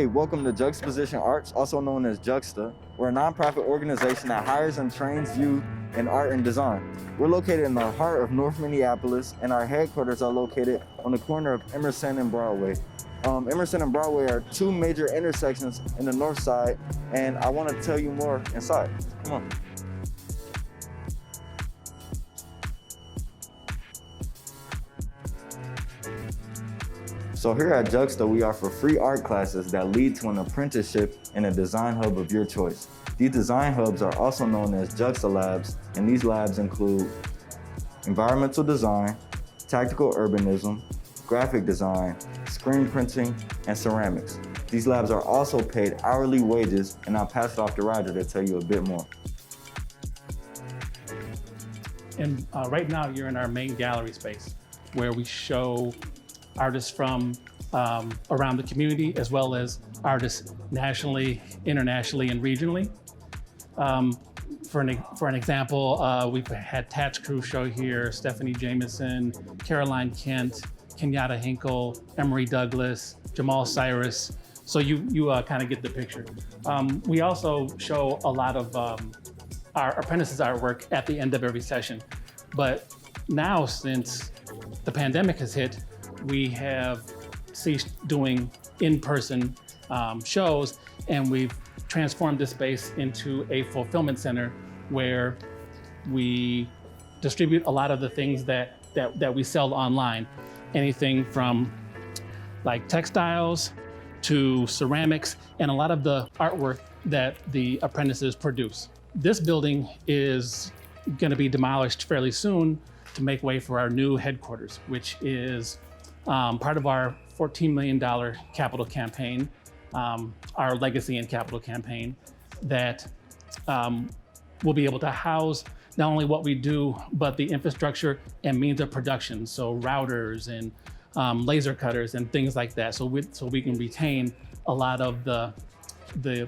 Hey, welcome to Juxtaposition Arts, also known as Juxta. We're a nonprofit organization that hires and trains youth in art and design. We're located in the heart of North Minneapolis, and our headquarters are located on the corner of Emerson and Broadway. Emerson and Broadway are two major intersections in the north side, and I want to tell you more inside. Come on. So here at Juxta, we offer free art classes that lead to an apprenticeship in a design hub of your choice. These design hubs are also known as Juxta Labs, and these labs include environmental design, tactical urbanism, graphic design, screen printing, and ceramics. These labs are also paid hourly wages, and I'll pass it off to Roger to tell you a bit more. And right now you're in our main gallery space where we show artists from around the community, as well as artists nationally, internationally, and regionally. For an example, we've had Tatch Crew show here, Stephanie Jameson, Caroline Kent, Kenyatta Hinkle, Emery Douglas, Jamal Cyrus. So you kind of get the picture. We also show a lot of our apprentices artwork at the end of every session. But now, since the pandemic has hit, we have ceased doing in-person shows, and we've transformed this space into a fulfillment center where we distribute a lot of the things that we sell online. Anything from like textiles to ceramics and a lot of the artwork that the apprentices produce. This building is going to be demolished fairly soon to make way for our new headquarters, which is part of our $14 million capital campaign, our legacy and capital campaign, that will be able to house not only what we do, but the infrastructure and means of production. So routers and laser cutters and things like that. So we can retain a lot of the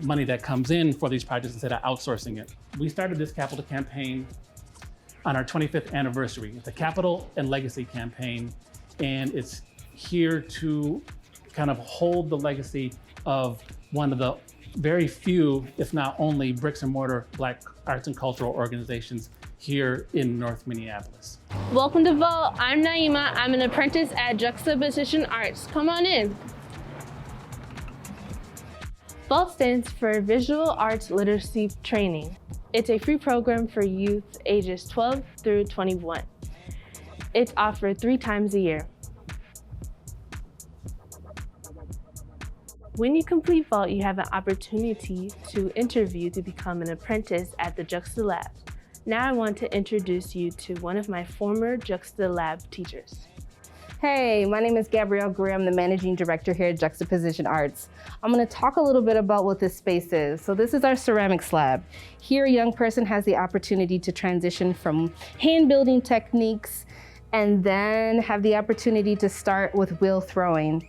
money that comes in for these projects instead of outsourcing it. We started this capital campaign on our 25th anniversary. It's a capital and legacy campaign, and it's here to kind of hold the legacy of one of the very few, if not only, bricks and mortar Black arts and cultural organizations here in North Minneapolis. Welcome to Vault. I'm Naima. I'm an apprentice at Juxtaposition Arts. Come on in. Vault stands for Visual Arts Literacy Training. It's a free program for youth ages 12 through 21. It's offered 3 times a year. When you complete Vault, you have an opportunity to interview to become an apprentice at the Juxta Labs. Now I want to introduce you to one of my former Juxta Lab teachers. Hey, my name is Gabrielle Greer. I'm the Managing Director here at Juxtaposition Arts. I'm going to talk a little bit about what this space is. So this is our ceramics lab. Here, a young person has the opportunity to transition from hand building techniques and then have the opportunity to start with wheel throwing.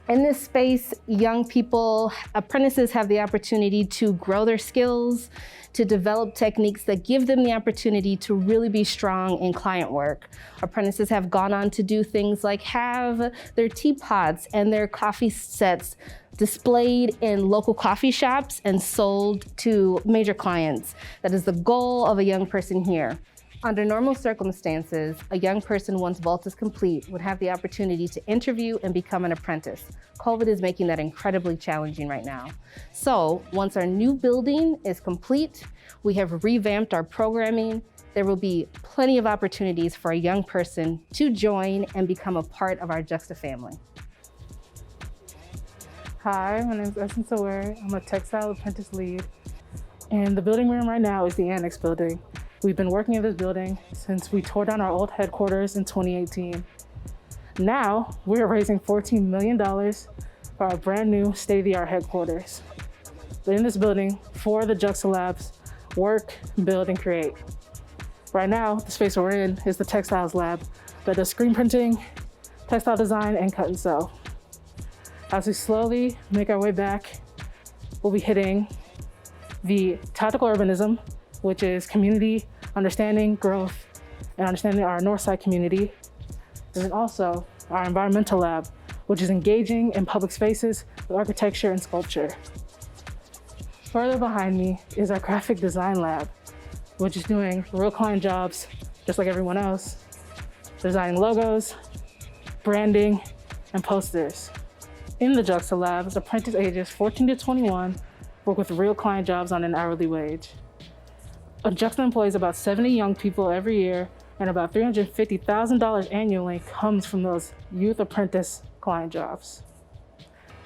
In this space, young people, apprentices have the opportunity to grow their skills, to develop techniques that give them the opportunity to really be strong in client work. Apprentices have gone on to do things like have their teapots and their coffee sets displayed in local coffee shops and sold to major clients. That is the goal of a young person here. Under normal circumstances, a young person, once Vault is complete, would have the opportunity to interview and become an apprentice. COVID is making that incredibly challenging right now. So once our new building is complete, we have revamped our programming. There will be plenty of opportunities for a young person to join and become a part of our Juxta family. Hi, my name is Essence Aware. I'm a textile apprentice lead. And the building we're in right now is the Annex building. We've been working in this building since we tore down our old headquarters in 2018. Now, we're raising $14 million for our brand new state-of-the-art headquarters. In this building, 4 of the Juxta Labs work, build, and create. Right now, the space we're in is the textiles lab that does screen printing, textile design, and cut and sew. As we slowly make our way back, we'll be hitting the tactical urbanism, which is community understanding, growth, and understanding our Northside community. And then also our environmental lab, which is engaging in public spaces with architecture and sculpture. Further behind me is our graphic design lab, which is doing real client jobs, just like everyone else, designing logos, branding, and posters. In the Juxta labs, apprentice ages 14 to 21 work with real client jobs on an hourly wage. A Juxta employs about 70 young people every year, and about $350,000 annually comes from those youth apprentice client jobs.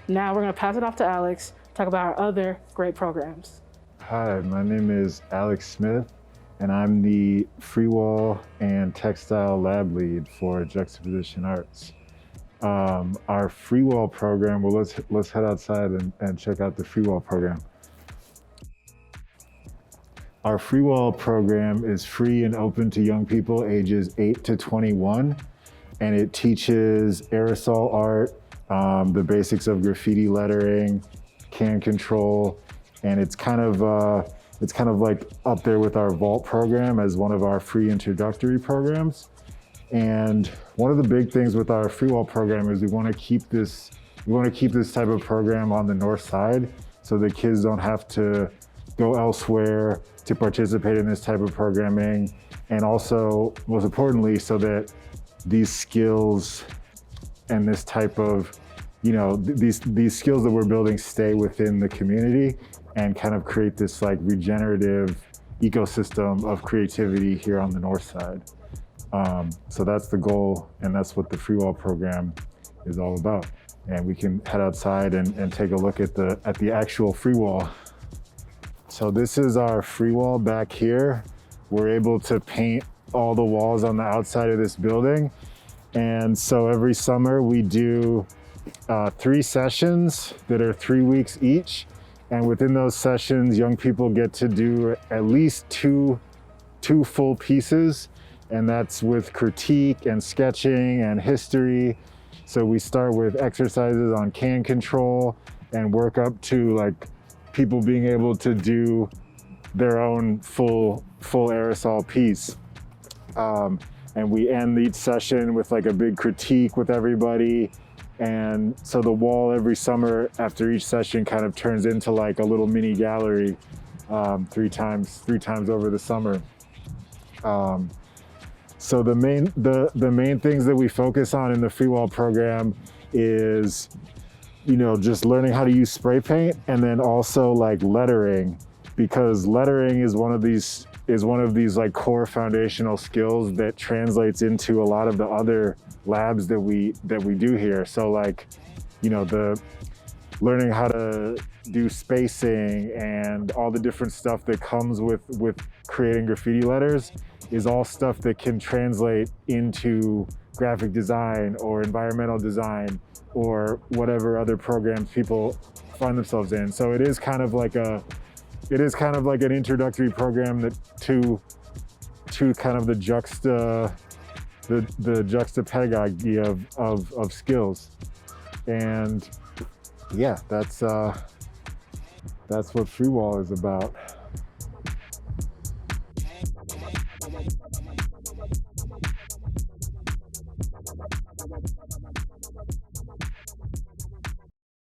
Now we're gonna pass it off to Alex to talk about our other great programs. Hi, my name is Alex Smith, and I'm the Freewall and Textile Lab Lead for Juxtaposition Arts. Our Freewall program, well, let's head outside and check out the Freewall program. Our Freewall program is free and open to young people ages 8 to 21, and it teaches aerosol art, the basics of graffiti lettering, can control, and it's kind of like up there with our Vault program as one of our free introductory programs. And one of the big things with our Freewall program is we want to keep this type of program on the north side, so the kids don't have to go elsewhere to participate in this type of programming, and also, most importantly, so that these skills and this type of, these skills that we're building stay within the community and kind of create this like regenerative ecosystem of creativity here on the north side. So that's the goal, and that's what the Freewall program is all about. And we can head outside and take a look at the actual Freewall. So this is our Freewall back here. We're able to paint all the walls on the outside of this building. And so every summer we do 3 sessions that are 3 weeks each. And within those sessions, young people get to do at least two full pieces. And that's with critique and sketching and history. So we start with exercises on can control and work up to like people being able to do their own full aerosol piece. And we end each session with like a big critique with everybody. And so the wall every summer after each session kind of turns into like a little mini gallery, 3 times over the summer. So the main things that we focus on in the Freewall program is, just learning how to use spray paint, and then also like lettering, because lettering is one of these like core foundational skills that translates into a lot of the other labs that we do here. So like, the learning how to do spacing and all the different stuff that comes with creating graffiti letters is all stuff that can translate into graphic design or environmental design or whatever other programs people find themselves in. So it is kind of like an introductory program that to kind of the juxta pedagogy of skills. And yeah, that's what Freewall is about.